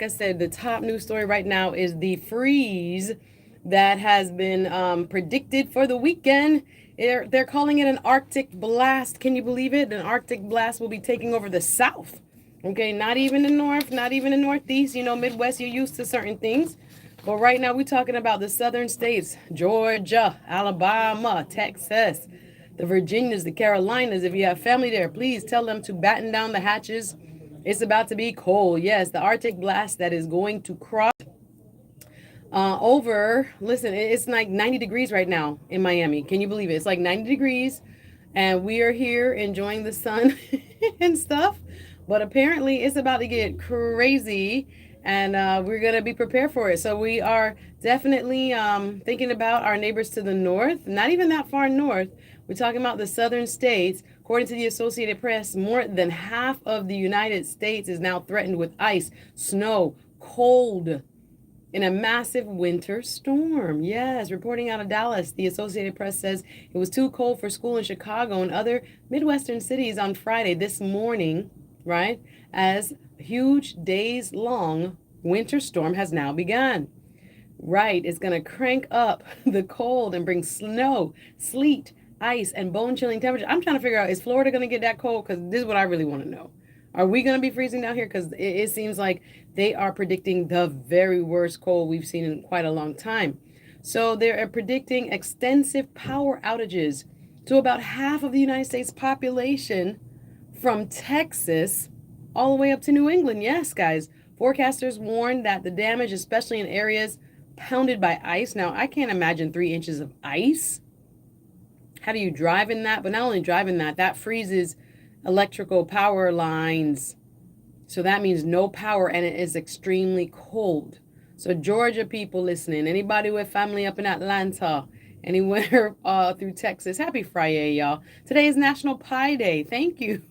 Like I said, the top news story right now is the freeze that has been predicted for the weekend. They're calling it an Arctic blast. Can you believe it? An Arctic blast will be taking over the South. Okay, not even the North, not even the Northeast. You know, Midwest, you're used to certain things. But right now, we're talking about the southern states: Georgia, Alabama, Texas, the Virginias, the Carolinas. If you have family there, please tell them to batten down the hatches. It's about to be cold. Yes, the Arctic blast that is going to cross over. Listen, it's like 90 degrees right now in Miami. Can you believe it? It's like 90 degrees, and we are here enjoying the sun and stuff. But apparently, it's about to get crazy, and we're gonna be prepared for it. So we are definitely thinking about our neighbors to the north. Not even that far north. We're talking about the southern states. According to the Associated Press, more than half of the United States is now threatened with ice, snow, cold in a massive winter storm. Yes, reporting out of Dallas, the Associated Press says it was too cold for school in Chicago and other Midwestern cities on Friday this morning, right? As huge days long winter storm has now begun. Right, it's going to crank up the cold and bring snow, sleet, ice, and bone chilling temperature. I'm trying to figure out, is Florida going to get that cold? Because this is what I really want to know. Are we going to be freezing down here? Because it seems like they are predicting the very worst cold we've seen in quite a long time. So they're predicting extensive power outages to about half of the United States population from Texas all the way up to New England. Yes, guys. Forecasters warn that the damage, especially in areas pounded by ice. Now, I can't imagine 3 inches of ice. How do you drive in that? But not only drive in that, that freezes electrical power lines. So that means no power, and it is extremely cold. So Georgia people listening, anybody with family up in Atlanta, anywhere through Texas, happy Friday, y'all. Today is National Pie Day. Thank you.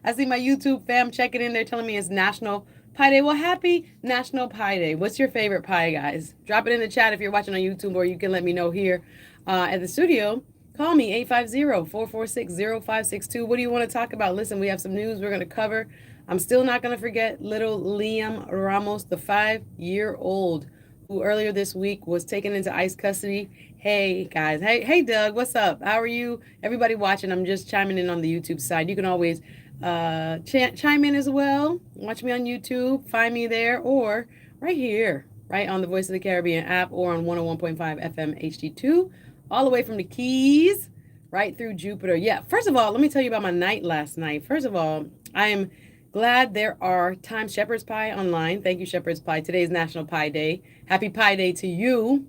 I see my YouTube fam checking in there telling me it's National Pie Day. Well, happy National Pie Day. What's your favorite pie, guys? Drop it in the chat if you're watching on YouTube, or you can let me know here at the studio. Call me 850-446-0562. What do you want to talk about? Listen, we have some news we're going to cover. I'm still not going to forget little Liam Ramos, the 5-year-old who earlier this week was taken into ICE custody. Hey, guys. Hey, Doug. What's up? How are you? Everybody watching, I'm just chiming in on the YouTube side. You can always chime in as well. Watch me on YouTube. Find me there, or right here, right on the Voice of the Caribbean app, or on 101.5 FM HD2, all the way from the Keys right through Jupiter. Yeah, first of all, let me tell you about my night last night. First of all, I am glad there are Times Shepherd's Pie online. Thank you, Shepherd's Pie. Today is National Pie Day. Happy Pie Day to you.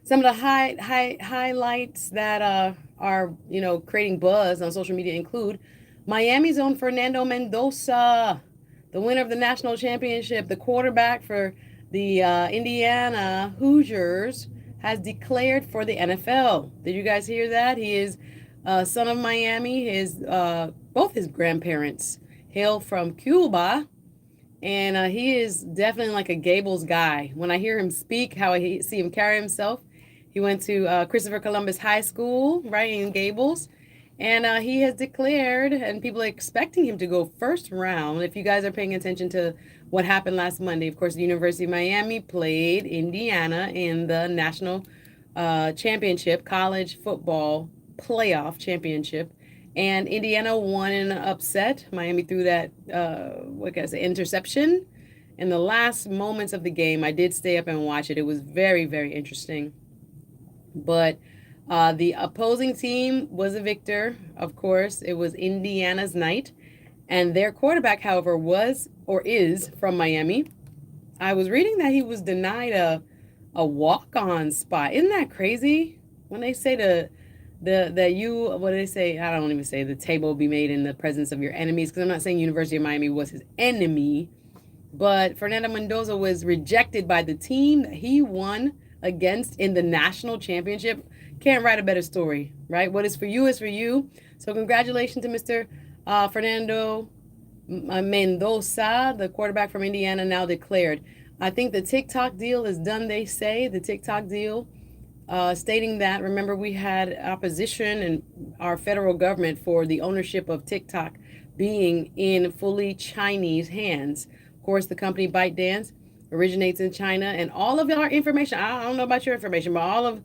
Some of the highlights that are creating buzz on social media include Miami's own Fernando Mendoza, the winner of the national championship, the quarterback for the Indiana Hoosiers, has declared for the NFL. Did you guys hear that? He is son of Miami. Both his grandparents hail from Cuba, and he is definitely like a Gables guy. When I hear him speak, how I see him carry himself, he went to Christopher Columbus High School, right in Gables, and he has declared, and people are expecting him to go first round. If you guys are paying attention to what happened last Monday, of course, the University of Miami played Indiana in the national championship, college football playoff championship. And Indiana won in an upset. Miami threw that, interception in the last moments of the game. I did stay up and watch it. It was very, very interesting. But the opposing team was a victor, of course. It was Indiana's night. And their quarterback, however, was or is from Miami. I was reading that he was denied a walk-on spot. Isn't that crazy? When they say what do they say? I don't even say the table will be made in the presence of your enemies, because I'm not saying University of Miami was his enemy, but Fernando Mendoza was rejected by the team that he won against in the national championship. Can't write a better story, right? What is for you is for you. So congratulations to Mr. Fernando Mendoza, the quarterback from Indiana, now declared. I think the TikTok deal is done, they say. The TikTok deal stating that, remember, we had opposition in our federal government for the ownership of TikTok being in fully Chinese hands. Of course, the company ByteDance originates in China, and all of our information, I don't know about your information, but all of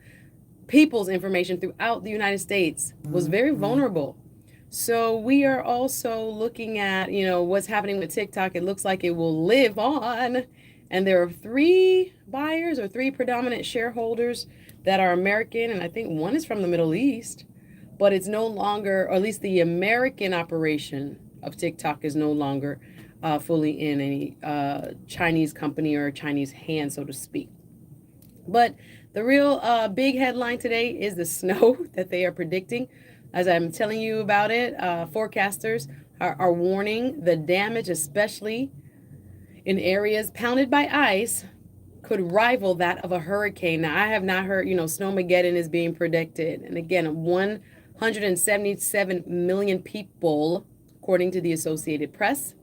people's information throughout the United States was very vulnerable. So we are also looking at, what's happening with TikTok. It looks like it will live on. And there are three buyers or three predominant shareholders that are American, and I think one is from the Middle East, but it's no longer, or at least the American operation of TikTok is no longer fully in any Chinese company or Chinese hand, so to speak. But the real big headline today is the snow that they are predicting. As I'm telling you about it, forecasters are warning the damage, especially in areas pounded by ice, could rival that of a hurricane. Now, I have not heard, Snowmageddon is being predicted. And again, 177 million people, according to the Associated Press,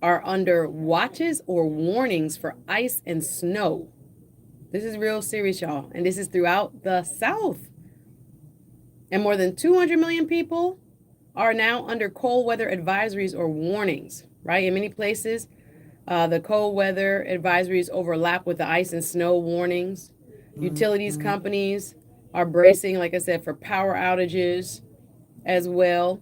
are under watches or warnings for ice and snow. This is real serious, y'all. And this is throughout the South. And more than 200 million people are now under cold weather advisories or warnings, right? In many places, the cold weather advisories overlap with the ice and snow warnings. Utilities companies are bracing, like I said, for power outages as well.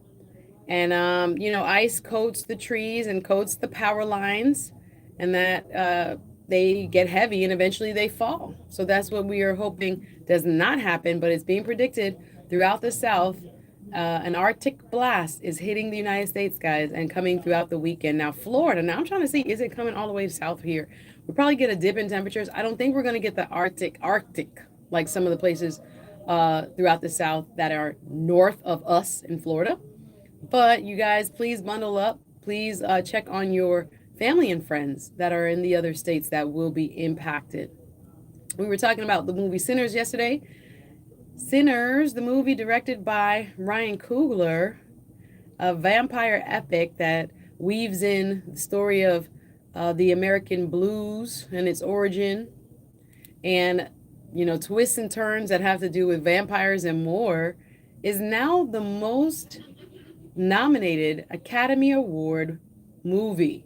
And, ice coats the trees and coats the power lines, and that they get heavy and eventually they fall. So that's what we are hoping does not happen, but it's being predicted throughout the South. An Arctic blast is hitting the United States, guys, and coming throughout the weekend. Now, Florida, I'm trying to see, is it coming all the way south here? We'll probably get a dip in temperatures. I don't think we're going to get the Arctic, like some of the places throughout the South that are north of us in Florida. But you guys, please bundle up. Please check on your family and friends that are in the other states that will be impacted. We were talking about the movie Sinners yesterday. Sinners, the movie directed by Ryan Coogler, a vampire epic that weaves in the story of the American blues and its origin, and twists and turns that have to do with vampires and more, is now the most nominated Academy Award movie.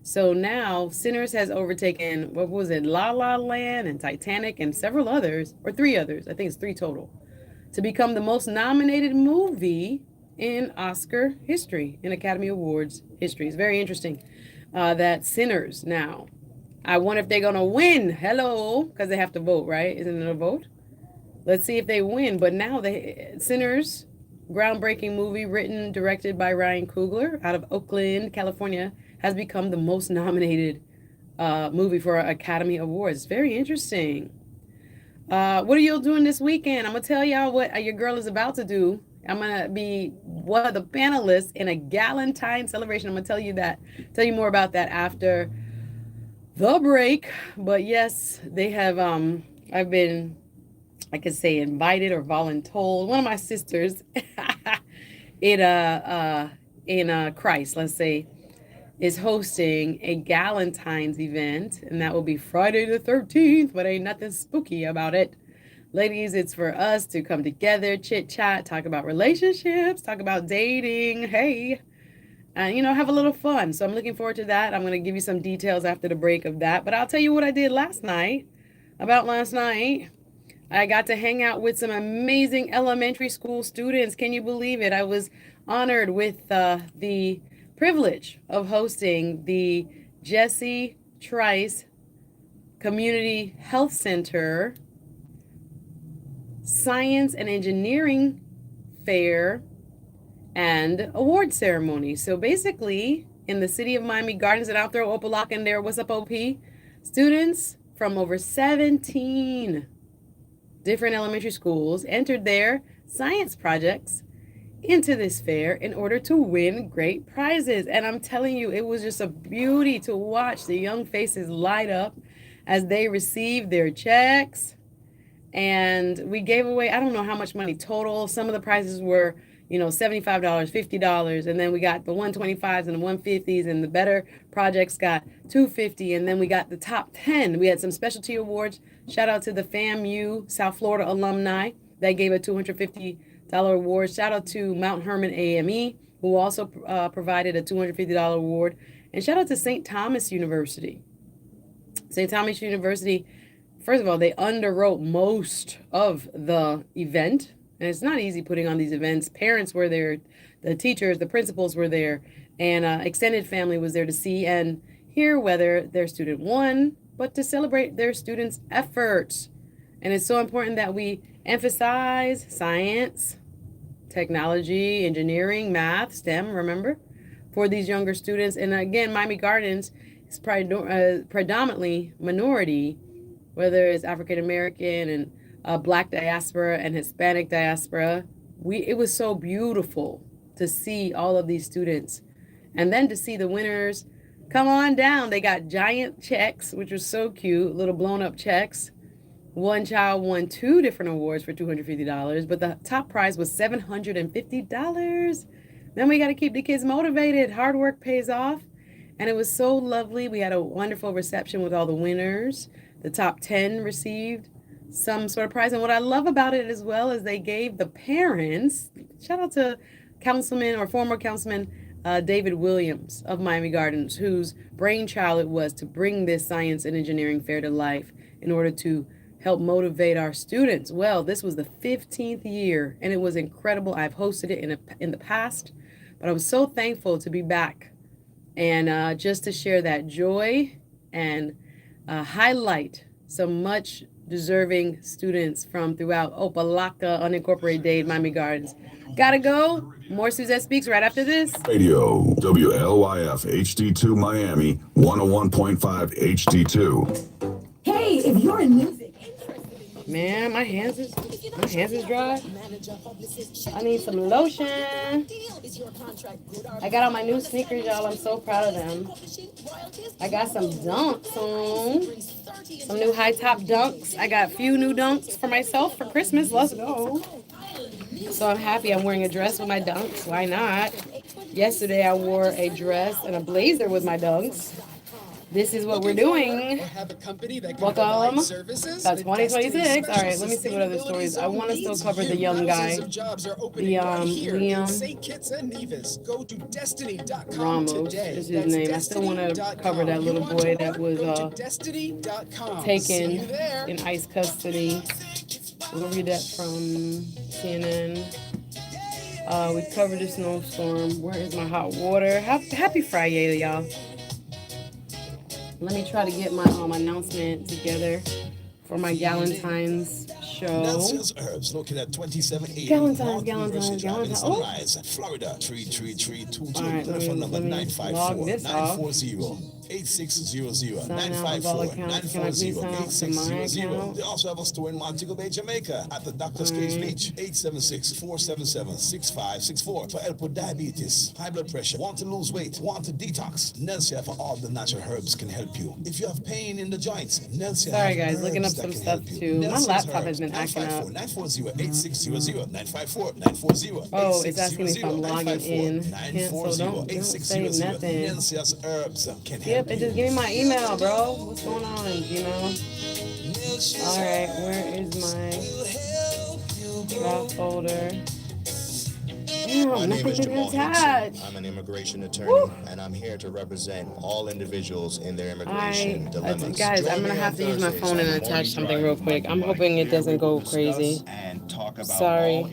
So now Sinners has overtaken, what was it, La La Land and Titanic and several others, or three others, I think it's three total, to become the most nominated movie in Oscar history, in Academy Awards history. It's very interesting that Sinners now, I wonder if they're going to win. Hello, because they have to vote, right? Isn't it a vote? Let's see if they win. But now Sinners, groundbreaking movie written, directed by Ryan Coogler out of Oakland, California, has become the most nominated movie for Academy Awards. It's very interesting. What are you doing this weekend? I'm going to tell y'all what your girl is about to do. I'm going to be one of the panelists in a Galentine celebration. I'm going to tell you more about that after the break. But yes, they have, I've been, I could say, invited or voluntold. One of my sisters in Christ, let's say, is hosting a Galentine's event, and that will be Friday the 13th, but ain't nothing spooky about it. Ladies, it's for us to come together, chit chat, talk about relationships, talk about dating, hey, and, have a little fun. So I'm looking forward to that. I'm going to give you some details after the break of that, but I'll tell you what I did last night. I got to hang out with some amazing elementary school students. Can you believe it? I was honored with the privilege of hosting the Jesse Trice Community Health Center Science and Engineering Fair and Award Ceremony. So basically, in the city of Miami Gardens, and I'll throw Opalock in there. What's up, OP? Students from over 17 different elementary schools entered their science projects into this fair in order to win great prizes. And I'm telling you, it was just a beauty to watch the young faces light up as they received their checks. And we gave away, I don't know how much money total. Some of the prizes were, $75, $50. And then we got the 125s and the 150s, and the better projects got $250. And then we got the top 10. We had some specialty awards. Shout out to the FAMU South Florida alumni that gave a $250 award. Shout out to Mount Hermon AME, who also provided a $250 award. And shout out to St. Thomas University. St. Thomas University, first of all, they underwrote most of the event. And it's not easy putting on these events. Parents were there, the teachers, the principals were there, and extended family was there to see and hear whether their student won, but to celebrate their students' efforts. And it's so important that we emphasize science, technology, engineering, math, STEM, remember, for these younger students. And again, Miami Gardens is predominantly minority, whether it's African American and Black diaspora and Hispanic diaspora. It was so beautiful to see all of these students, and then to see the winners come on down. They got giant checks, which was so cute, little blown up checks. One child won 2 different awards for $250, but the top prize was $750. Then we got to keep the kids motivated. Hard work pays off. And it was so lovely. We had a wonderful reception with all the winners. The top 10 received some sort of prize. And what I love about it as well is they gave the parents, shout out to Councilman or former Councilman David Williams of Miami Gardens, whose brainchild it was to bring this science and engineering fair to life in order to help motivate our students. Well, this was the 15th year, and it was incredible. I've hosted it in the past, but I was so thankful to be back and just to share that joy and highlight some much deserving students from throughout Opalaka, unincorporated Dade, Miami Gardens. Gotta go. More Suzette Speaks right after this. Radio, WLYF HD2 Miami, 101.5 HD2. Hey, if you're in music. Man, my hands is dry. I need some lotion. I got on my new sneakers, y'all. I'm so proud of them. I got some dunks on. Some new high top dunks. I got a few new dunks for myself for Christmas. Let's go. So I'm happy I'm wearing a dress with my dunks. Why not? Yesterday I wore a dress and a blazer with my dunks. This is what we're doing. Welcome to 2026. All right, let me see what other stories. I want to still cover the young guy, the Liam Ramos is his name. I still want to cover that little boy that was taken in ICE custody. We'll read that from CNN. We covered the snowstorm. Where is my hot water? Happy Friday, y'all. Let me try to get my announcement together for my Galentine's show. Nelson's Herbs located at 2780 Galentine's. Sunrise, Florida, 33322. All right, Telephone number let me log this off. 940-8600. Sign out with all accounts. Can I please sign out to my account? They also have a store in Montego Bay, Jamaica at the Doctor's Cage Beach, 876-477-6564 for help with diabetes, high blood pressure, want to lose weight, want to detox. Nelsia for all the natural herbs can help you. If you have pain in the joints, Nelsia. Sorry guys, looking up some stuff too. My laptop has been acting up. 940-8600, 954-940. Oh, it's asking me if I'm logging in. So don't say nothing. Nelsia's Herbs can help. Yep, it just gave me my email, bro. What's going on, you know? All right, where is my draft folder? My name is Jamal attached. Hickson. I'm an immigration attorney, and I'm here to represent all individuals in their immigration dilemmas. Guys, I'm going to have to use my phone and attach something real quick. I'm hoping it doesn't go crazy. Sorry.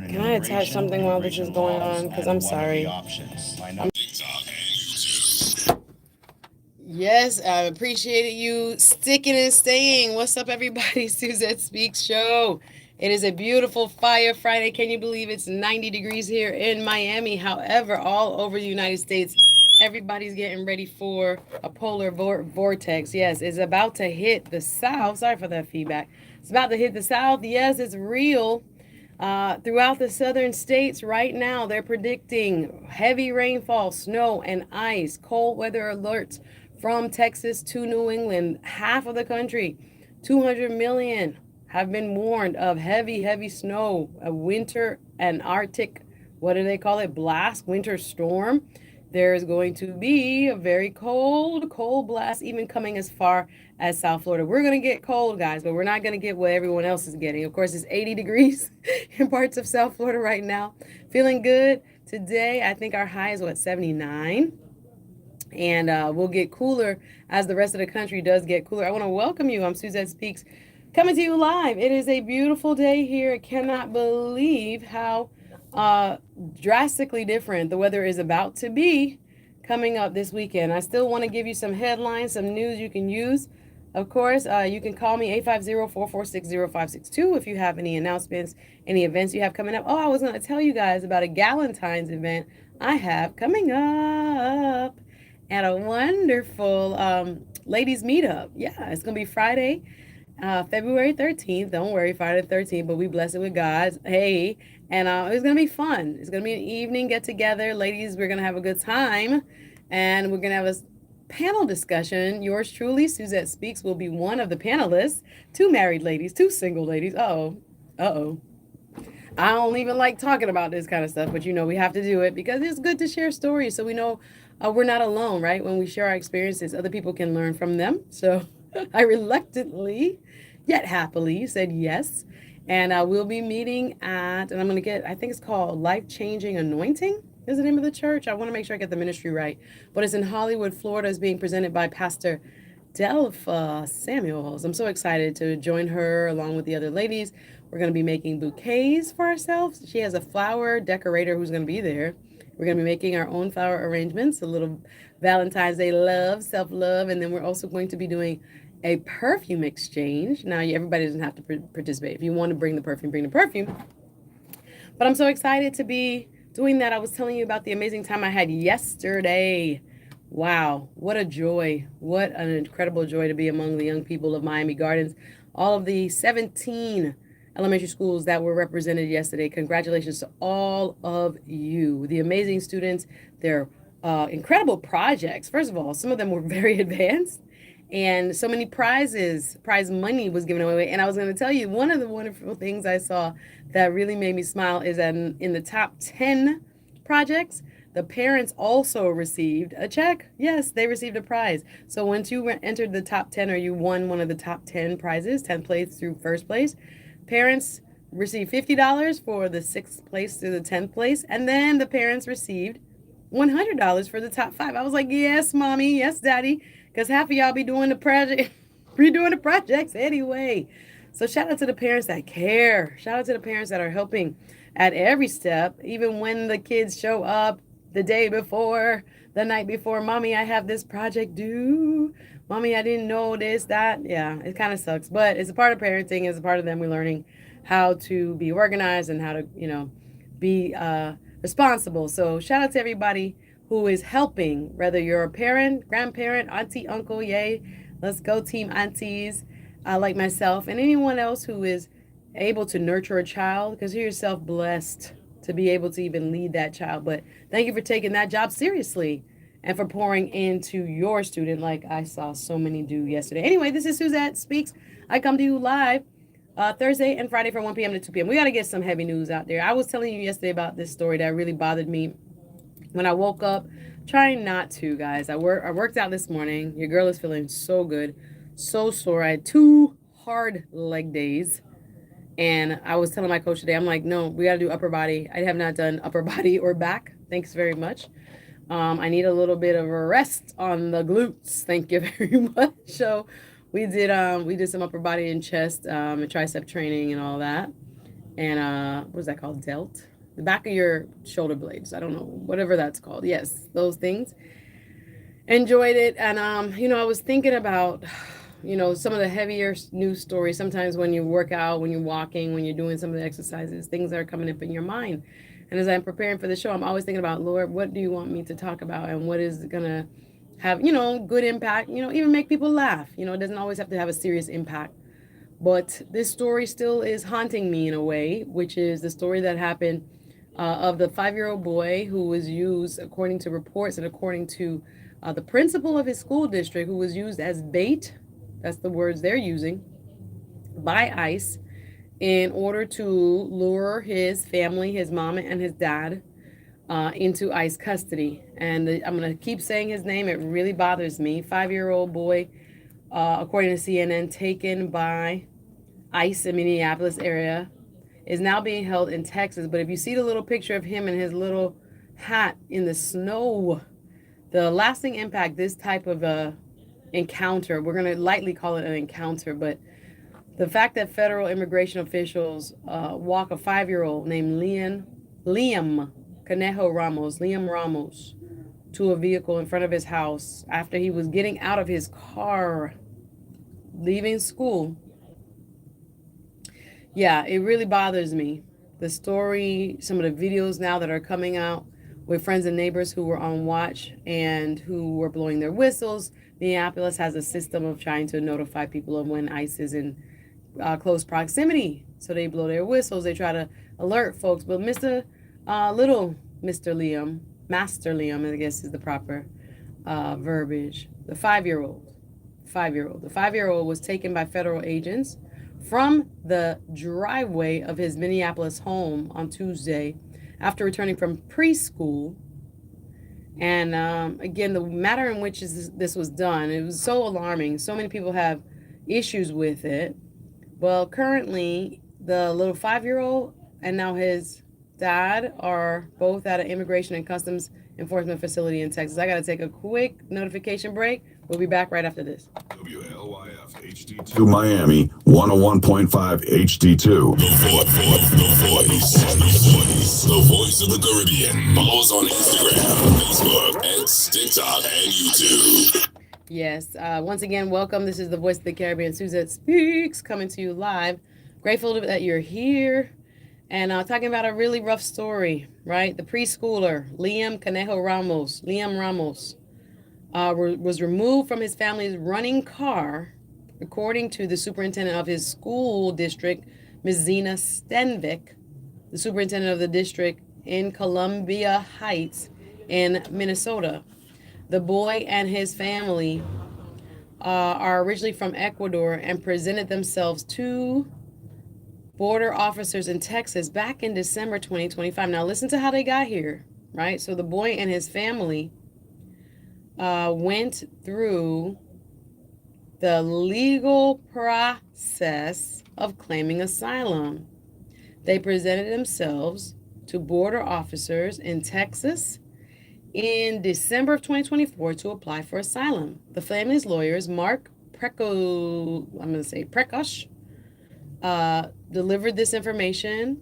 Can I attach something while this is going on? Because I'm sorry. Yes, I appreciated you sticking and staying. What's up, everybody? Suzette Speaks show. It is a beautiful Fire Friday. Can you believe it's 90 degrees here in Miami? However, all over the United States, everybody's getting ready for a polar vortex. Yes, it's about to hit the south. Sorry for that feedback. It's about to hit the south. Yes, it's real. Throughout the southern states right now, they're predicting heavy rainfall, snow, and ice, cold weather alerts from Texas to New England. Half of the country, 200 million, have been warned of heavy snow, a winter and Arctic, what do they call it, blast, winter storm. There is going to be a very cold blast, even coming as far as South Florida. We're going to get cold, guys, but we're not going to get what everyone else is getting. Of course, it's 80 degrees in parts of South Florida right now. Feeling good today. I think our high is, 79? And we'll get cooler as the rest of the country does get cooler. I want to welcome you. I'm Suzette Speaks, coming to you live. It is a beautiful day here. I cannot believe how drastically different the weather is about to be coming up this weekend. I still want to give you some headlines, some news you can use. Of course, you can call me 850-446-0562 if you have any announcements, any events you have coming up. Oh, I was going to tell you guys about a Galentine's event I have coming up at a wonderful ladies meetup. Yeah, it's going to be Friday, February 13th. Don't worry, Friday the 13th, but we bless it with God. Hey, and it's going to be fun. It's going to be an evening get together. Ladies, we're going to have a good time, and we're going to have a panel discussion. Yours truly, Suzette Speaks, will be one of the panelists. Two married ladies, two single ladies. Uh-oh. I don't even like talking about this kind of stuff, but we have to do it because it's good to share stories so we know we're not alone, right? When we share our experiences, other people can learn from them. So I reluctantly, yet happily, said yes. And we'll be meeting at, and I'm going to I think it's called Life Changing Anointing is the name of the church. I want to make sure I get the ministry right. But it's in Hollywood, Florida. It's being presented by Pastor Delpha Samuels. I'm so excited to join her along with the other ladies. We're going to be making bouquets for ourselves. She has a flower decorator who's going to be there. We're going to be making our own flower arrangements, a little Valentine's Day love, self-love, and then we're also going to be doing a perfume exchange. Now, everybody doesn't have to participate. If you want to bring the perfume, bring the perfume. But I'm so excited to be doing that. I was telling you about the amazing time I had yesterday. Wow, what a joy. What an incredible joy to be among the young people of Miami Gardens. All of the 17 elementary schools that were represented yesterday. Congratulations to all of you. The amazing students, their incredible projects. First of all, some of them were very advanced. And so many prize money was given away. And I was going to tell you, one of the wonderful things I saw that really made me smile is that in the top 10 projects, the parents also received a check. Yes, they received a prize. So once you entered the top 10 or you won one of the top 10 prizes, 10th place through first place, parents received $50 for the 6th place through the 10th place. And then the parents received $100 for the top 5. I was like, yes, mommy, yes, daddy. Because half of y'all be doing the project, redoing the projects anyway. So shout out to the parents that care. Shout out to the parents that are helping at every step, even when the kids show up the day before, the night before. Mommy, I have this project due. Mommy, I didn't know this, that. Yeah, it kind of sucks. But it's a part of parenting. It's a part of them. We're learning how to be organized and how to, be responsible. So shout out to everybody who is helping, whether you're a parent, grandparent, auntie, uncle, yay, let's go team aunties, like myself, and anyone else who is able to nurture a child. Consider yourself blessed to be able to even lead that child. But thank you for taking that job seriously and for pouring into your student like I saw so many do yesterday. Anyway, this is Suzette Speaks. I come to you live Thursday and Friday from 1 p.m. to 2 p.m. We got to get some heavy news out there. I was telling you yesterday about this story that really bothered me when I woke up, trying not to, guys. I worked out this morning. Your girl is feeling so good, so sore. I had 2 hard leg days. And I was telling my coach today, I'm like, no, we got to do upper body. I have not done upper body or back. Thanks very much. I need a little bit of a rest on the glutes. Thank you very much. So we did some upper body and chest and tricep training and all that. And what is that called? Delt? The back of your shoulder blades. I don't know, whatever that's called. Yes, those things. Enjoyed it. And, I was thinking about, some of the heavier news stories. Sometimes when you work out, when you're walking, when you're doing some of the exercises, things that are coming up in your mind. And as I'm preparing for the show, I'm always thinking about, Lord, what do you want me to talk about? And what is going to have, good impact, even make people laugh. It doesn't always have to have a serious impact. But this story still is haunting me in a way, which is the story that happened of the 5-year-old boy who was used, according to reports and according to the principal of his school district, who was used as bait, that's the words they're using, by ICE in order to lure his family, his mom and his dad, into ICE custody. And I'm going to keep saying his name. It really bothers me. 5-year-old boy, according to CNN, taken by ICE in Minneapolis area, is now being held in Texas. But if you see the little picture of him in his little hat in the snow, The lasting impact this type of encounter, we're going to lightly call it an encounter, but the fact that federal immigration officials walk a 5-year-old named Liam Liam Ramos, to a vehicle in front of his house after he was getting out of his car, leaving school. Yeah, it really bothers me. The story, some of the videos now that are coming out with friends and neighbors who were on watch and who were blowing their whistles. Minneapolis has a system of trying to notify people of when ICE is in close proximity. So they blow their whistles. They try to alert folks. But Mr. Liam, Master Liam, I guess is the proper verbiage. The 5-year-old. The 5-year-old was taken by federal agents from the driveway of his Minneapolis home on Tuesday after returning from preschool. And again, the matter in which this was done, it was so alarming. So many people have issues with it. Well, currently, the little 5-year-old and now his dad are both at an immigration and customs enforcement facility in Texas. I got to take a quick notification break. We'll be back right after this. WLYF HD2 Miami 101.5 HD2. The voice of the Caribbean. Follow us on Instagram, Facebook, and TikTok, and YouTube. Yes. Once again, welcome. This is the voice of the Caribbean, Suzette Speaks, coming to you live. Grateful that you're here. And talking about a really rough story, right? The preschooler, Liam Ramos, was removed from his family's running car, according to the superintendent of his school district, Ms. Zena Stenvik, the superintendent of the district in Columbia Heights in Minnesota. The boy and his family are originally from Ecuador and presented themselves to border officers in Texas back in December 2025. Now listen to how they got here, right? So the boy and his family went through the legal process of claiming asylum. They presented themselves to border officers in Texas in December of 2024 to apply for asylum. The family's lawyers, Mark Prekosh, delivered this information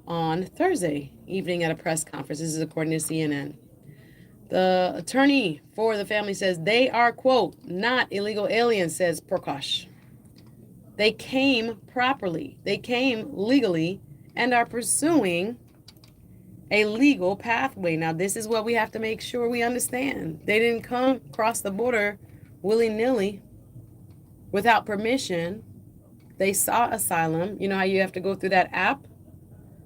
on Thursday evening at a press conference. This is according to CNN. The attorney for the family says they are, quote, not illegal aliens, says Prakash. They came properly. They came legally and are pursuing a legal pathway. Now, this is what we have to make sure we understand. They didn't come across the border willy-nilly without permission. They sought asylum. You know how you have to go through that app?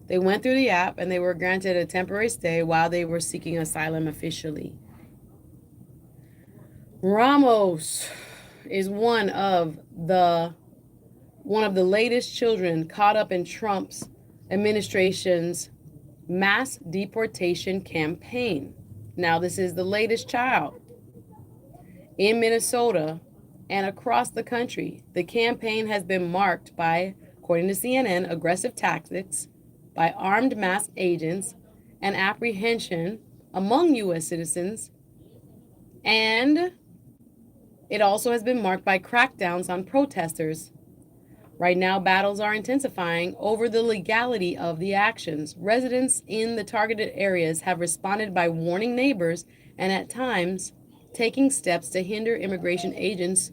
They went through the app and they were granted a temporary stay while they were seeking asylum officially. Ramos is one of the latest children caught up in Trump's administration's mass deportation campaign. Now, this is the latest child in Minnesota and across the country. The campaign has been marked by, according to CNN, aggressive tactics by armed mass agents and apprehension among U.S. citizens. And it also has been marked by crackdowns on protesters. Right now, battles are intensifying over the legality of the actions. Residents in the targeted areas have responded by warning neighbors and at times taking steps to hinder immigration agents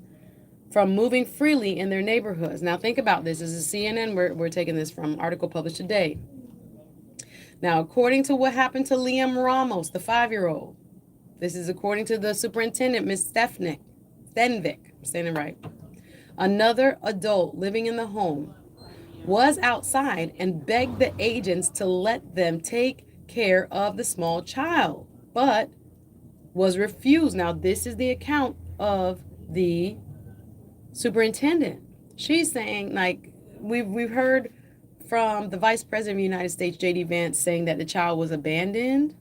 from moving freely in their neighborhoods. Now think about this. This is CNN. We're taking this from an article published today. Now, according to what happened to Liam Ramos, the 5-year-old, this is according to the superintendent, Ms. Stenvik, I'm saying it right. Another adult living in the home was outside and begged the agents to let them take care of the small child, but was refused. Now, this is the account of the superintendent. She's saying, like, we've heard from the Vice President of the United States, J.D. Vance, saying that the child was abandoned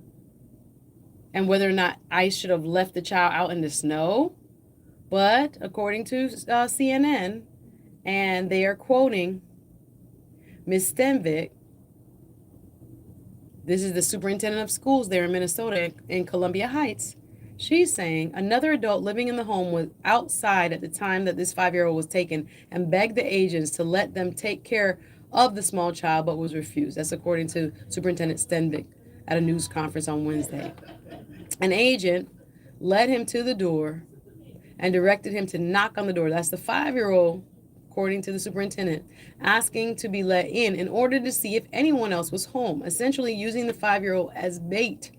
and whether or not ICE should have left the child out in the snow. But according to CNN, and they are quoting Ms. Stenvik, this is the superintendent of schools there in Minnesota in Columbia Heights. She's saying another adult living in the home was outside at the time that this 5-year-old was taken and begged the agents to let them take care of the small child, but was refused. That's according to Superintendent Stenvick at a news conference on Wednesday. An agent led him to the door and directed him to knock on the door. That's the 5-year-old, according to the superintendent, asking to be let in order to see if anyone else was home, essentially using the 5-year-old as bait,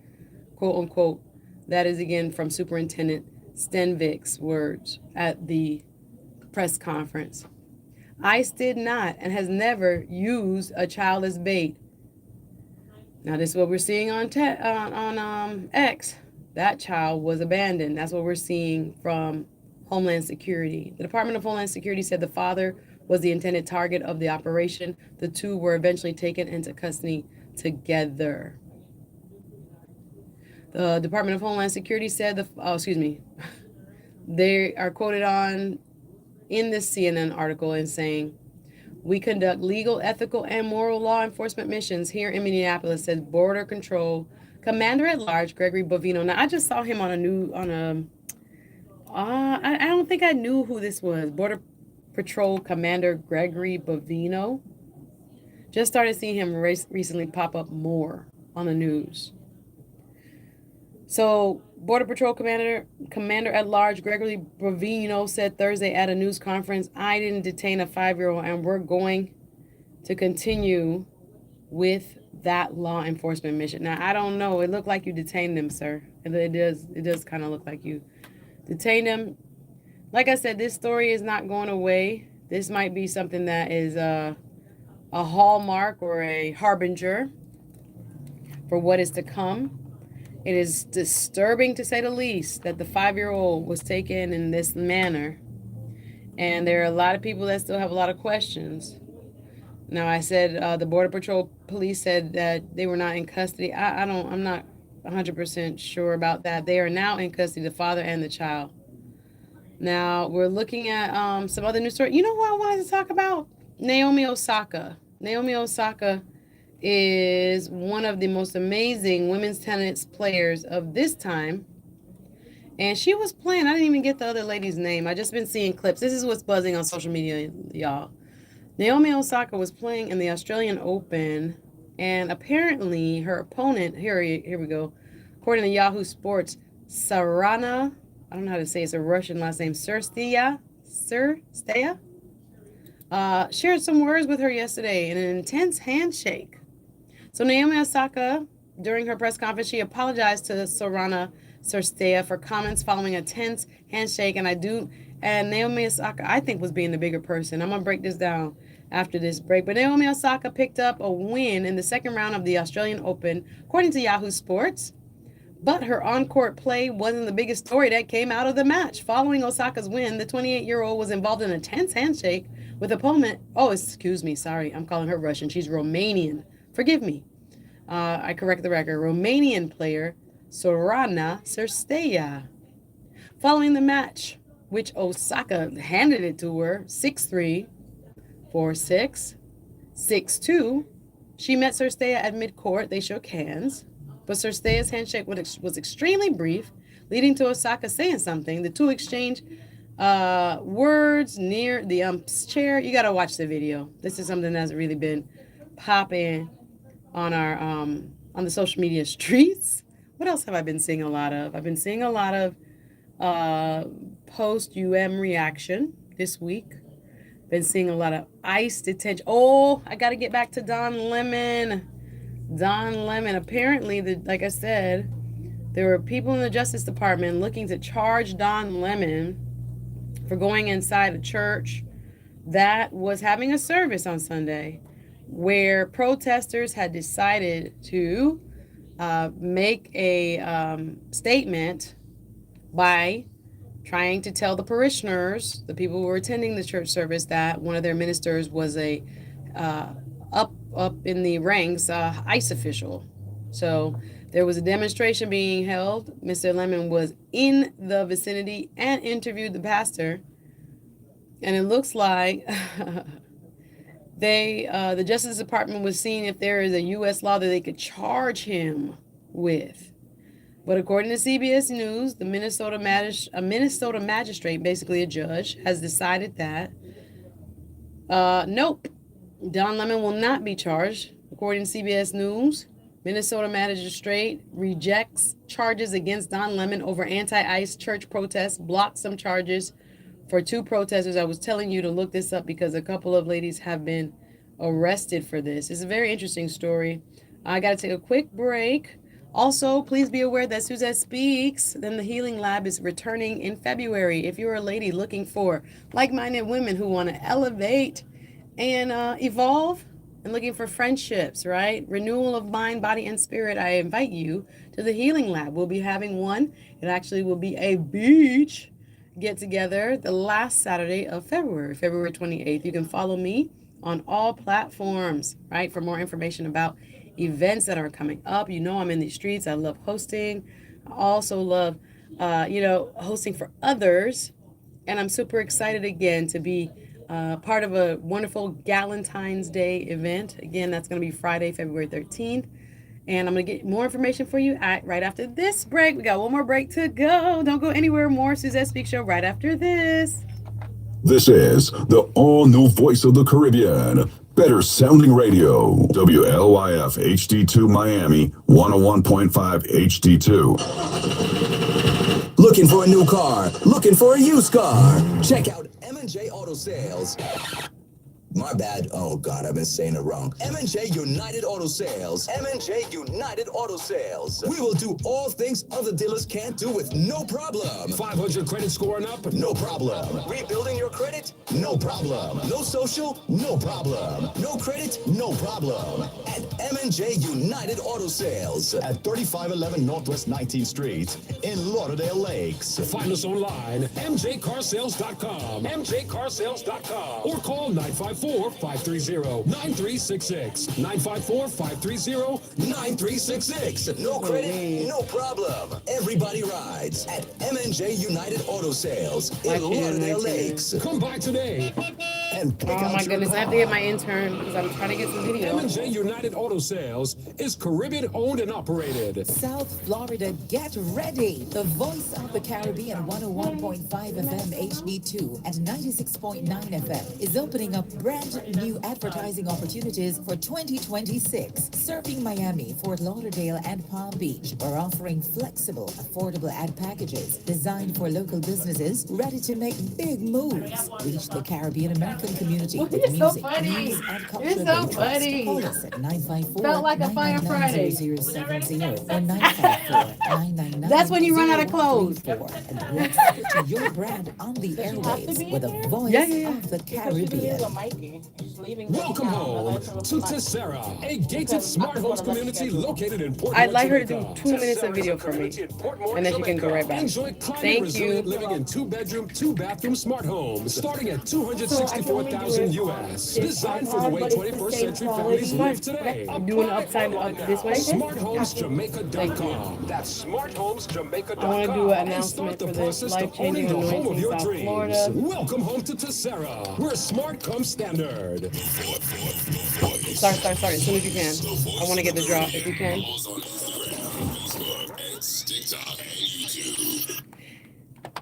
quote unquote. That is again from Superintendent Stenvick's words at the press conference. ICE did not and has never used a child as bait. Now, this is what we're seeing on X. That child was abandoned. That's what we're seeing from Homeland Security. The Department of Homeland Security said the father was the intended target of the operation. The two were eventually taken into custody together. The Department of Homeland Security said they are quoted in this CNN article and saying, "We conduct legal, ethical, and moral law enforcement missions here in Minneapolis," says Border Control Commander at Large Gregory Bovino. Now, I just saw him I don't think I knew who this was. Border Patrol Commander Gregory Bovino. Just started seeing him recently pop up more on the news. So, Border Patrol Commander at Large Gregory Bovino said Thursday at a news conference, "I didn't detain a 5-year-old, and we're going to continue with that law enforcement mission." Now, I don't know. It looked like you detained him, sir. It does kind of look like you detained him. Like I said, this story is not going away. This might be something that is a hallmark or a harbinger for what is to come. It is disturbing, to say the least, that the 5-year-old was taken in this manner. And there are a lot of people that still have a lot of questions. Now, I said the Border Patrol police said that they were not in custody. I'm not 100% sure about that. They are now in custody, the father and the child. Now, we're looking at some other news story. You know who I wanted to talk about? Naomi Osaka. Naomi Osaka is one of the most amazing women's tennis players of this time. And she was playing. I didn't even get the other lady's name. I just been seeing clips. This is what's buzzing on social media, y'all. Naomi Osaka was playing in the Australian Open, and apparently her opponent, here we go, according to Yahoo Sports, Sarana, I don't know how to say it, it's a Russian last name, Sursteya, shared some words with her yesterday in an intense handshake. So Naomi Osaka, during her press conference, she apologized to Sarana Sursteya for comments following a tense handshake, and Naomi Osaka, I think, was being the bigger person. I'm going to break this down after this break. But Naomi Osaka picked up a win in the second round of the Australian Open, according to Yahoo Sports. But her on-court play wasn't the biggest story that came out of the match. Following Osaka's win, the 28-year-old was involved in a tense handshake with opponent. Oh, excuse me. Sorry, I'm calling her Russian. She's Romanian. Forgive me. I correct the record. Romanian player Sorana Sursteya. Following the match, which Osaka handed it to her 6-3, 4-6, 6-2, she met Sursteya at mid-court. They shook hands, but Sursteya's handshake was extremely brief, leading to Osaka saying something. The two exchanged words near the ump's chair. You got to watch the video. This is something that's really been popping on our on the social media streets. What else have I been seeing a lot of? I've been seeing a lot of post-UM reaction this week. Been seeing a lot of ICE detention. Oh, I got to get back to Don Lemon. Don Lemon. Apparently, like I said, there were people in the Justice Department looking to charge Don Lemon for going inside a church that was having a service on Sunday, where protesters had decided to make a statement by trying to tell the parishioners, the people who were attending the church service, that one of their ministers was a up in the ranks ICE official. So there was a demonstration being held. Mr. Lemon was in the vicinity and interviewed the pastor. And it looks like the Justice Department was seeing if there is a U.S. law that they could charge him with. But according to CBS News, the a Minnesota magistrate, basically a judge, has decided that nope, Don Lemon will not be charged. According to CBS News, Minnesota magistrate rejects charges against Don Lemon over anti-ICE church protests, blocked some charges for two protesters. I was telling you to look this up because a couple of ladies have been arrested for this. It's a very interesting story. I got to take a quick break. Also, please be aware that Suzette Speaks, then the Healing Lab is returning in February. If you're a lady looking for like-minded women who want to elevate and evolve and looking for friendships, right? Renewal of mind, body, and spirit, I invite you to the Healing Lab. We'll be having one. It actually will be a beach get-together the last Saturday of February 28th. You can follow me on all platforms, right, for more information about events that are coming up. You know, I'm in these streets. I love hosting. I also love, hosting for others. And I'm super excited again to be part of a wonderful Galentine's Day event. Again, that's going to be Friday, February 13th. And I'm going to get more information for you right after this break. We got one more break to go. Don't go anywhere. More Suzette Speaks Show right after this. This is the all-new voice of the Caribbean. Better sounding radio. WLYF HD2 Miami, 101.5 HD2. Looking for a new car? Looking for a used car? Check out M&J Auto Sales. My bad. Oh, God, I've been saying it wrong. M&J United Auto Sales. M&J United Auto Sales. We will do all things other dealers can't do with no problem. 500 credit score and up? No problem. Rebuilding your credit? No problem. No social? No problem. No credit? No problem. At M&J United Auto Sales. At 3511 Northwest 19th Street in Lauderdale Lakes. Find us online, mjcarsales.com, mjcarsales.com, or call 954-530-9366, 954-530-9366. No credit? No problem. Everybody rides at M&J United Auto Sales in Lauderdale Lakes. Come by today and pick out Oh my your goodness, I have to car. get my intern because I'm trying to get some video. M&J United Auto Sales is Caribbean owned and operated. South Florida, get ready. The voice of the Caribbean 101.5 FM HD2 and 96.9 FM is opening up brand new advertising opportunities for 2026. Serving Miami, Fort Lauderdale, and Palm Beach. We're offering flexible, affordable ad packages designed for local businesses ready to make big moves. Reach the Caribbean American community with You're so music, funny. news, and You're cultural so interests. funny. Call us at 954 Felt like a Fire Friday. 999 or 954-999. That's when you run out of clothes. And let's put your brand on the airwaves with a voice of the Caribbean. Welcome home to Tessera, a gated smart homes community located in Port I'd Moore, like her to do Jamaica. 2 minutes of Tessera is video a for me, community in Port Moore, and then she can go right back. Enjoy climate Thank resilient you. living in 2-bedroom, 2-bathroom smart homes, starting at $264,000 US. Designed for the way 21st century families live today. Doing it upside up this way. SmartHomesJamaica.com. That's SmartHomesJamaica.com. I want to do an And start announcement the for this process to owning life-changing the home of anointing your South dreams. Florida. Welcome home to Tessera, where smart comes standard. Start as soon as you can. I want to get the drop if you can. Follow us on Instagram, Facebook, X, TikTok, and YouTube.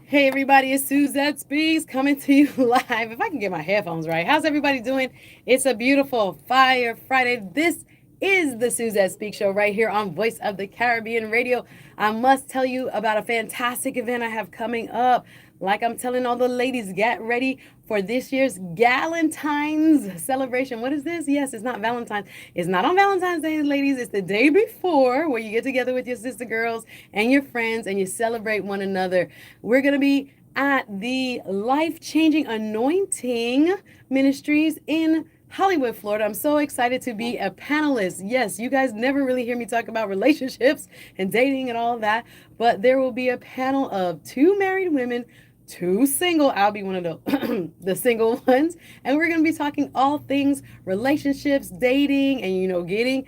Hey everybody, it's Suzette Speaks coming to you live. If I can get my headphones right. How's everybody doing? It's a beautiful Fire Friday. This is the Suzette Speaks Show right here on Voice of the Caribbean Radio. I must tell you about a fantastic event I have coming up. Like I'm telling all the ladies, get ready for this year's Galentine's celebration. What is this? Yes, it's not Valentine's. It's not on Valentine's Day, ladies. It's the day before where you get together with your sister girls and your friends and you celebrate one another. We're going to be at the Life-Changing Anointing Ministries in Hollywood, Florida. I'm so excited to be a panelist. Yes, you guys never really hear me talk about relationships and dating and all that, but there will be a panel of 2 married women, 2 single. I'll be one of the the single ones, and we're going to be talking all things relationships, dating, and getting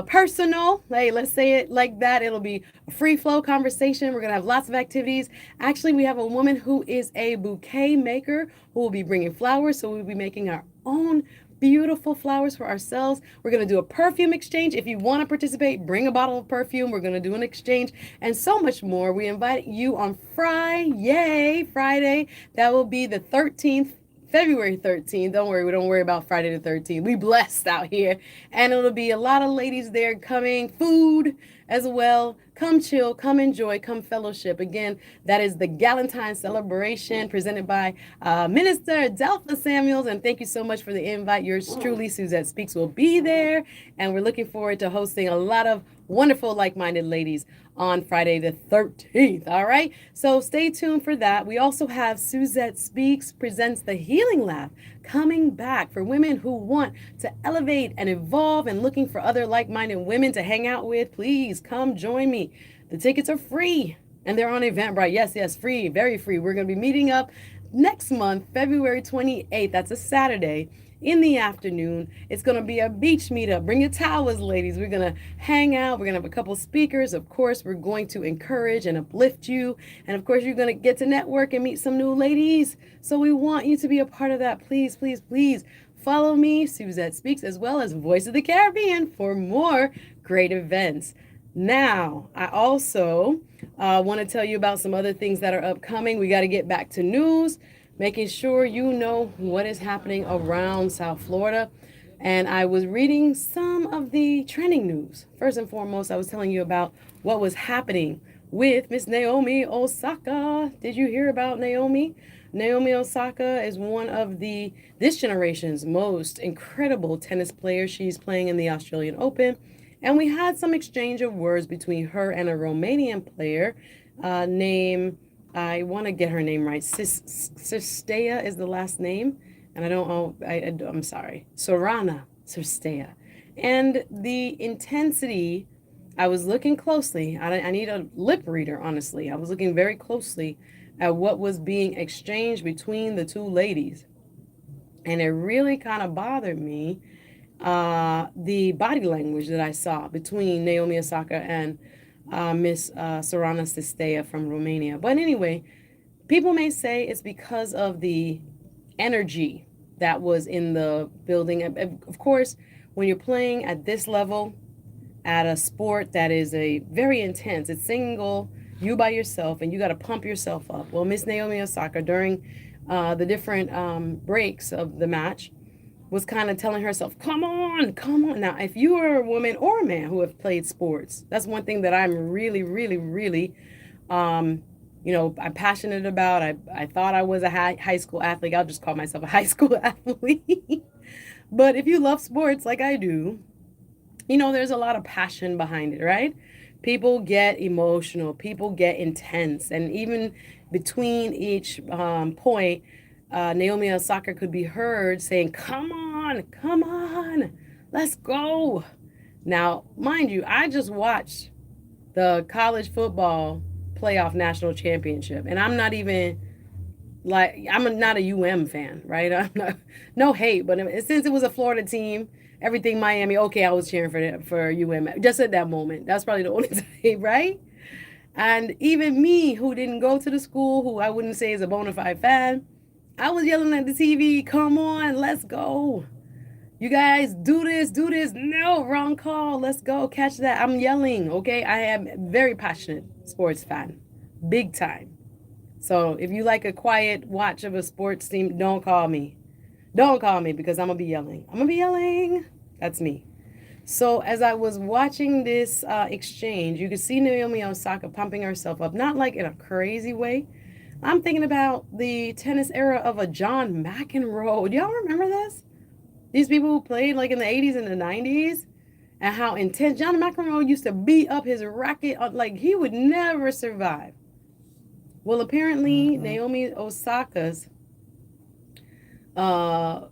personal. Hey, let's say it like that. It'll be a free flow conversation. We're going to have lots of activities. Actually, we have a woman who is a bouquet maker who will be bringing flowers, so we'll be making our own beautiful flowers for ourselves. We're going to do a perfume exchange. If you want to participate, bring a bottle of perfume. We're going to do an exchange and so much more. We invite you on Friday. That will be the 13th. February 13th. Don't worry about Friday the 13th. We blessed out here. And it'll be a lot of ladies there coming, food as well. Come chill, come enjoy, come fellowship. Again, that is the Galentine celebration presented by Minister Delpha Samuels. And thank you so much for the invite. Yours truly, Suzette Speaks, will be there. And we're looking forward to hosting a lot of wonderful, like-minded ladies on Friday the 13th. All right. So stay tuned for that. We also have Suzette Speaks presents the Healing Lab coming back for women who want to elevate and evolve and looking for other like-minded women to hang out with. Please come join me. The tickets are free and they're on Eventbrite. Yes, free, very free. We're going to be meeting up next month, February 28th. That's a Saturday. In the afternoon. It's going to be a beach meetup. Bring your towels, ladies. We're going to hang out. We're going to have a couple speakers. Of course, we're going to encourage and uplift you. And of course, you're going to get to network and meet some new ladies. So we want you to be a part of that. Please follow me, Suzette Speaks, as well as Voice of the Caribbean for more great events. Now, I also want to tell you about some other things that are upcoming. We got to get back to news, making sure you know what is happening around South Florida. And I was reading some of the trending news. First and foremost, I was telling you about what was happening with Miss Naomi Osaka. Did you hear about Naomi? Naomi Osaka is one of this generation's most incredible tennis players. She's playing in the Australian Open. And we had some exchange of words between her and a Romanian player named, I want to get her name right. Sistea is the last name. And I don't know, I'm sorry. Sorana Sistea. And the intensity, I was looking closely. I need a lip reader, honestly. I was looking very closely at what was being exchanged between the two ladies. And it really kind of bothered me, the body language that I saw between Naomi Osaka and Miss Sorana Sistea from Romania. But anyway, people may say it's because of the energy that was in the building. Of course, when you're playing at this level, at a sport that is a very intense, it's single, you by yourself, and you got to pump yourself up. Well, Miss Naomi Osaka, during the different breaks of the match, was kind of telling herself, come on. Now, if you are a woman or a man who have played sports, that's one thing that I'm really, I'm passionate about. I thought I was a high school athlete. I'll just call myself a high school athlete. But if you love sports like I do, there's a lot of passion behind it, right? People get emotional. People get intense. And even between each point, Naomi Osaka could be heard saying, come on, let's go. Now, mind you, I just watched the college football playoff national championship, and I'm not even I'm not a UM fan, right? I'm not, no hate, but since it was a Florida team, everything Miami, okay, I was cheering for UM just at that moment. That's probably the only time, right? And even me, who didn't go to the school, who I wouldn't say is a bona fide fan, I was yelling at the TV, come on, let's go. You guys, do this. No, wrong call. Let's go. Catch that. I'm yelling, okay? I am a very passionate sports fan. Big time. So if you like a quiet watch of a sports team, don't call me. Don't call me because I'm going to be yelling. That's me. So as I was watching this exchange, you could see Naomi Osaka pumping herself up, not like in a crazy way. I'm thinking about the tennis era of a John McEnroe. Do y'all remember this? These people who played like in the 80s and the 90s, and how intense. John McEnroe used to beat up his racket like he would never survive. Well, apparently Naomi Osaka's opponent,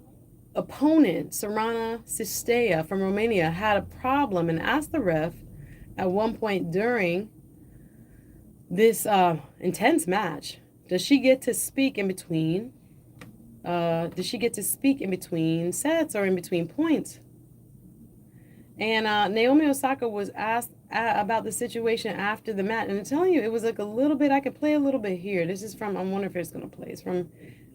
Sorana Sistea from Romania, had a problem and asked the ref at one point during this intense match, does she get to speak in between sets or in between points? And Naomi Osaka was asked about the situation after the match. And I'm telling you, it was like a little bit, I could play a little bit here. This is from, I wonder if it's going to play. It's from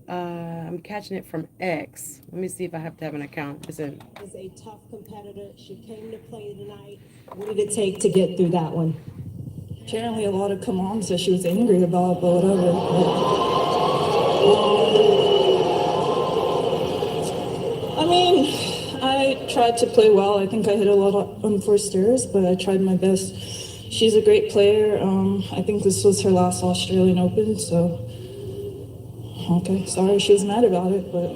I'm catching it from X. Let me see if I have to have an account. Listen. Is a tough competitor. She came to play tonight. What did it take to get through that one? Apparently, a lot of come-ons that she was angry about, but whatever. I mean, I tried to play well. I think I hit a lot of unforced errors, but I tried my best. She's a great player. I think this was her last Australian Open, so okay, sorry she was mad about it, but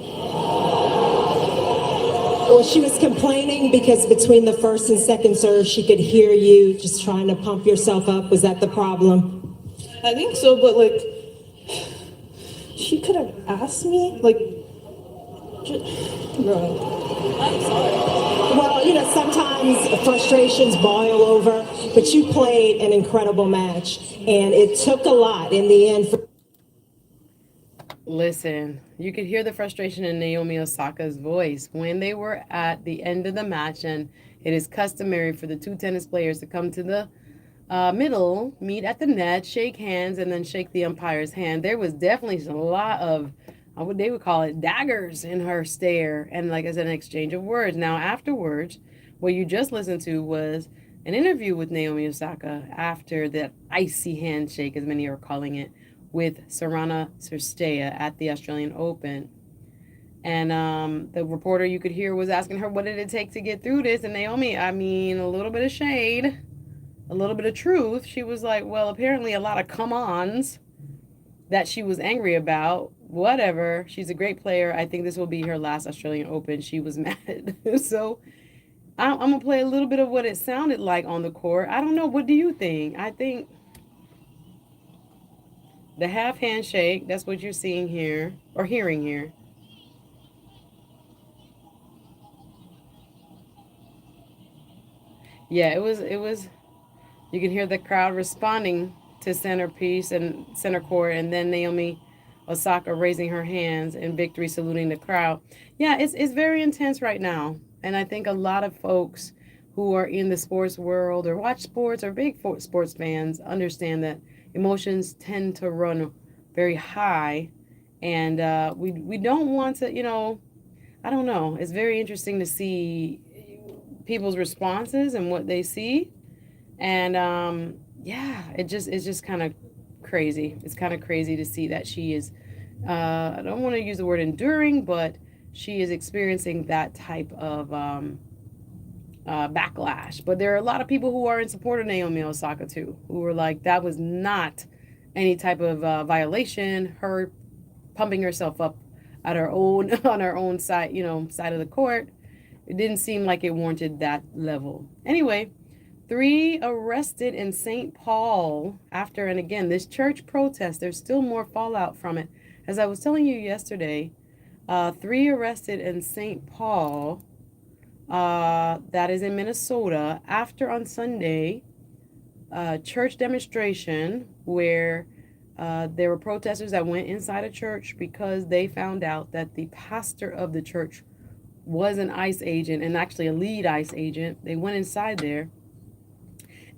Well, she was complaining because between the first and second serve, she could hear you just trying to pump yourself up. Was that the problem? I think so, but like, she could have asked me, like, bro, I'm sorry. Well, you know, sometimes frustrations boil over, but you played an incredible match, and it took a lot in the end for. Listen, you could hear the frustration in Naomi Osaka's voice when they were at the end of the match, and it is customary for the two tennis players to come to the middle, meet at the net, shake hands, and then shake the umpire's hand. There was definitely a lot of, what they would call it, daggers in her stare, and like I said, an exchange of words. Now, afterwards, what you just listened to was an interview with Naomi Osaka after that icy handshake, as many are calling it, with Sorana Cirstea at the Australian Open. And the reporter you could hear was asking her, what did it take to get through this? And Naomi, I mean, a little bit of shade, a little bit of truth. She was like, well, apparently a lot of come-ons that she was angry about. Whatever. She's a great player. I think this will be her last Australian Open. She was mad. So I'm going to play a little bit of what it sounded like on the court. I don't know. What do you think? I think the half handshake, that's what you're seeing here, or hearing here. Yeah, it was, you can hear the crowd responding to centerpiece and center court, and then Naomi Osaka raising her hands in victory, saluting the crowd. Yeah, it's very intense right now. And I think a lot of folks who are in the sports world or watch sports or big sports fans understand that emotions tend to run very high, and we don't want to, you know, I don't know. It's very interesting to see people's responses and what they see, and yeah, it's just kind of crazy. It's kind of crazy to see that she is, I don't want to use the word enduring, but she is experiencing that type of backlash. But there are a lot of people who are in support of Naomi Osaka too, who were like, that was not any type of violation. Her pumping herself up at her own on her own side, you know, side of the court. It didn't seem like it warranted that level. Anyway, 3 arrested in St. Paul after, and again, this church protest. There's still more fallout from it. As I was telling you yesterday, 3 arrested in St. Paul. That is in Minnesota, after on Sunday, church demonstration where there were protesters that went inside a church because they found out that the pastor of the church was an ICE agent, and actually a lead ICE agent. They went inside there,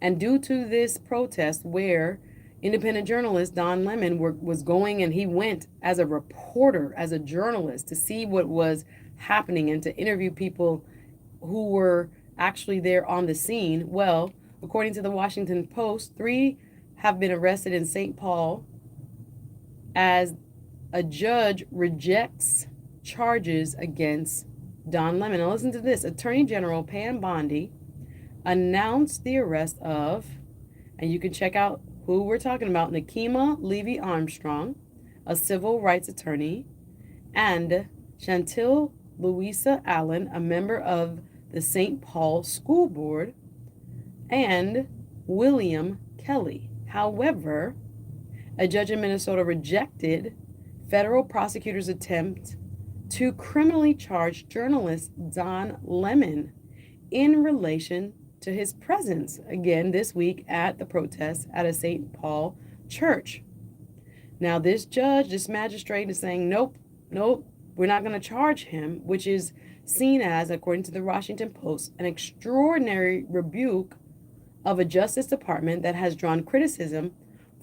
and due to this protest where independent journalist Don Lemon was going, and he went as a reporter, as a journalist, to see what was happening and to interview people who were actually there on the scene. Well, according to the Washington Post, 3 have been arrested in St. Paul as a judge rejects charges against Don Lemon. Now listen to this. Attorney General Pam Bondi announced the arrest of, and you can check out who we're talking about, Nakima Levy-Armstrong, a civil rights attorney, and Chantil Louisa Allen, a member of the St. Paul School Board, and William Kelly. However, a judge in Minnesota rejected federal prosecutors' attempt to criminally charge journalist Don Lemon in relation to his presence, again this week, at the protest at a St. Paul church. Now, this judge, this magistrate, is saying, nope, we're not going to charge him, which is seen as, according to the Washington Post, an extraordinary rebuke of a Justice Department that has drawn criticism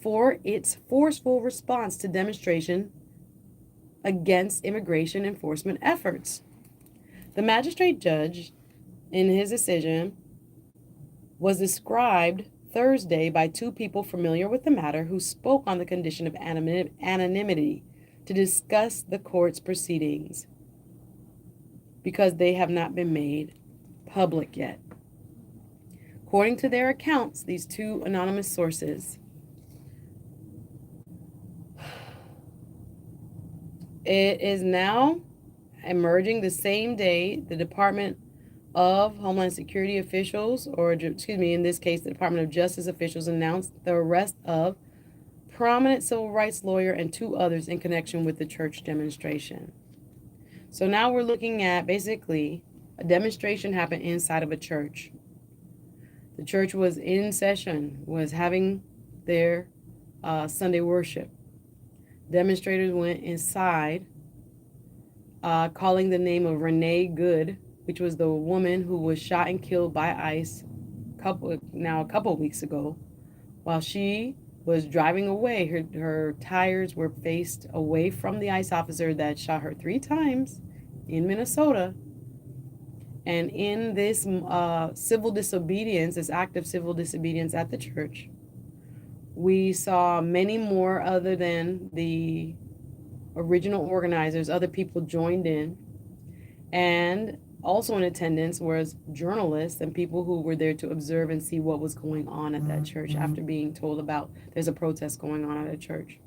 for its forceful response to demonstration against immigration enforcement efforts. The magistrate judge, in his decision, was described Thursday by two people familiar with the matter who spoke on the condition of anonymity to discuss the court's proceedings because they have not been made public yet. According to their accounts, these two anonymous sources, it is now emerging the same day the Department of Homeland Security officials, or excuse me, in this case, the Department of Justice officials announced the arrest of prominent civil rights lawyer and two others in connection with the church demonstration. So now we're looking at basically a demonstration happened inside of a church. The church was in session, was having their Sunday worship. Demonstrators went inside, calling the name of Renee Good, which was the woman who was shot and killed by ICE a couple of weeks ago. While she was driving away, her tires were faced away from the ICE officer that shot her 3 times in Minnesota. And in this civil disobedience, this act of civil disobedience at the church, we saw many more other than the original organizers. Other people joined in. And also in attendance was journalists and people who were there to observe and see what was going on at that church after being told about there's a protest going on at a church.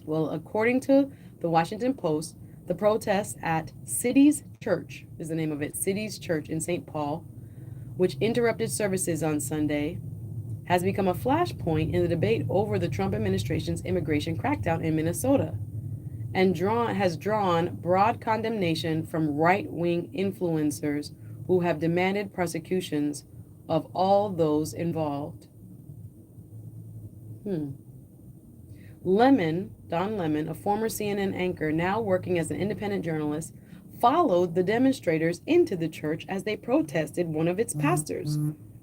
Well, according to the Washington Post, the protest at City's Church is the name of it, City's Church in St. Paul, which interrupted services on Sunday, has become a flashpoint in the debate over the Trump administration's immigration crackdown in Minnesota, and has drawn broad condemnation from right-wing influencers who have demanded prosecutions of all those involved. Don Lemon, a former CNN anchor now working as an independent journalist, followed the demonstrators into the church as they protested one of its pastors,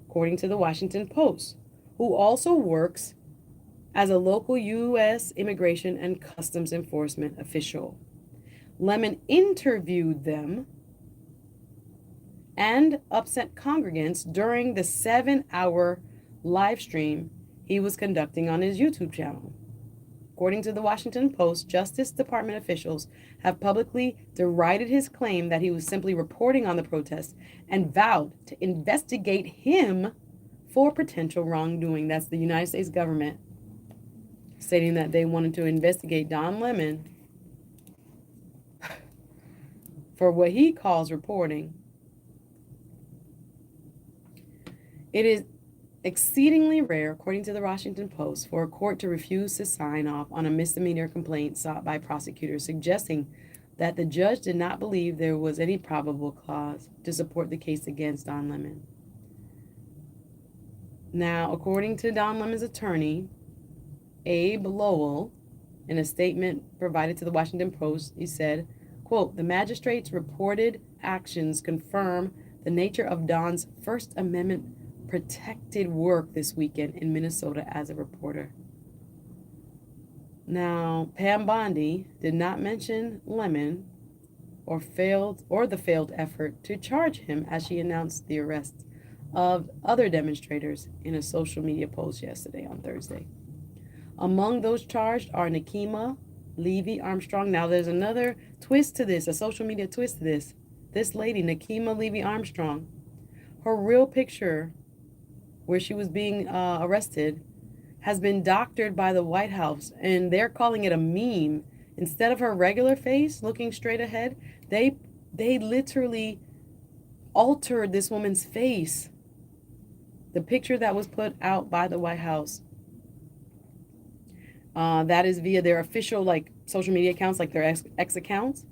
according to the Washington Post, who also works as a local U.S. immigration and customs enforcement official. Lemon interviewed them and upset congregants during the 7-hour live stream he was conducting on his YouTube channel. According to the Washington Post, Justice Department officials have publicly derided his claim that he was simply reporting on the protest and vowed to investigate him for potential wrongdoing. That's the United States government stating that they wanted to investigate Don Lemon for what he calls reporting. It is exceedingly rare, according to the Washington Post, for a court to refuse to sign off on a misdemeanor complaint sought by prosecutors, suggesting that the judge did not believe there was any probable cause to support the case against Don Lemon. Now, according to Don Lemon's attorney, Abe Lowell, in a statement provided to the Washington Post, he said, quote, "The magistrate's reported actions confirm the nature of Don's First Amendment protected work this weekend in Minnesota as a reporter." Now, Pam Bondi did not mention Lemon or the failed effort to charge him as she announced the arrest of other demonstrators in a social media post yesterday on Thursday. Among those charged are Nakima Levy Armstrong. Now, there's another twist to this, a social media twist to this. This lady, Nakima Levy Armstrong, her real picture where she was being arrested has been doctored by the White House, and they're calling it a meme. Instead of her regular face looking straight ahead, they literally altered this woman's face. The picture that was put out by the White House, that is via their official social media accounts, like their X accounts,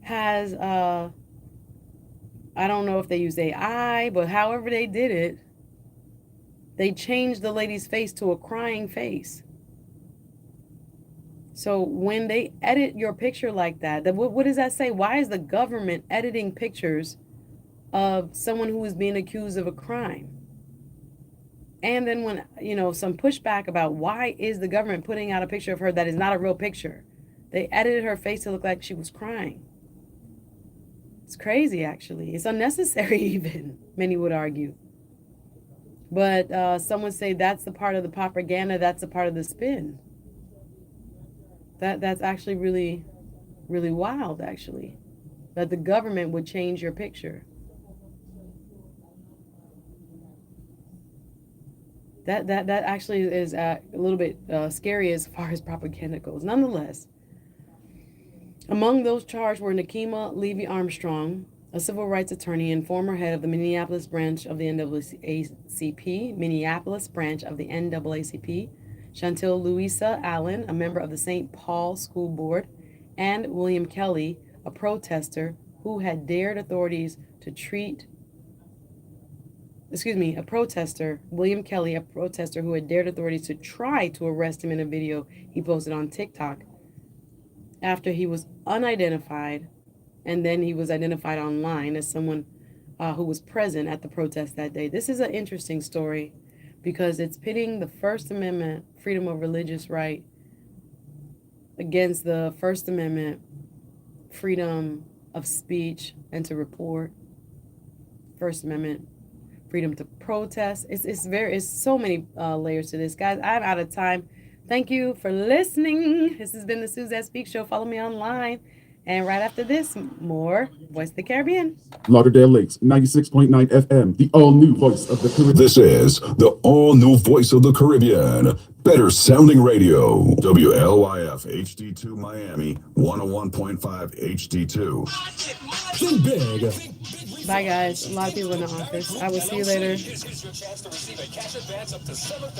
has I don't know if they use AI, but however they did it, they changed the lady's face to a crying face. So when they edit your picture like that, what does that say? Why is the government editing pictures of someone who is being accused of a crime? And then when, some pushback about why is the government putting out a picture of her that is not a real picture, They edited her face to look like she was crying. It's crazy, actually. It's unnecessary, even, many would argue. But some would say that's the part of the propaganda, that's the part of the spin. That's actually really, really wild, actually. That the government would change your picture. That actually is a little bit scary as far as propaganda goes. Nonetheless, among those charged were Nakima Levy-Armstrong, a civil rights attorney and former head of the Minneapolis branch of the NAACP, Chantel Louisa Allen, a member of the St. Paul School Board, and William Kelly, a protester who had dared authorities to William Kelly, a protester who had dared authorities to try to arrest him in a video he posted on TikTok after he was unidentified, and then he was identified online as someone who was present at the protest that day. This is an interesting story because it's pitting the First Amendment, freedom of religious right, against the First Amendment, freedom of speech and to report, First Amendment, freedom to protest. It's so many layers to this, guys. I'm out of time. Thank you for listening. This has been the Suzette Speaks Show. Follow me online. And right after this, more Voice of the Caribbean. Lauderdale Lakes, 96.9 FM, the all-new voice of the Caribbean. This is the all-new voice of the Caribbean. Better sounding radio. WLYF HD2 Miami, 101.5 HD2. Think big. Bye, guys. A lot of people in the office. I will see you later.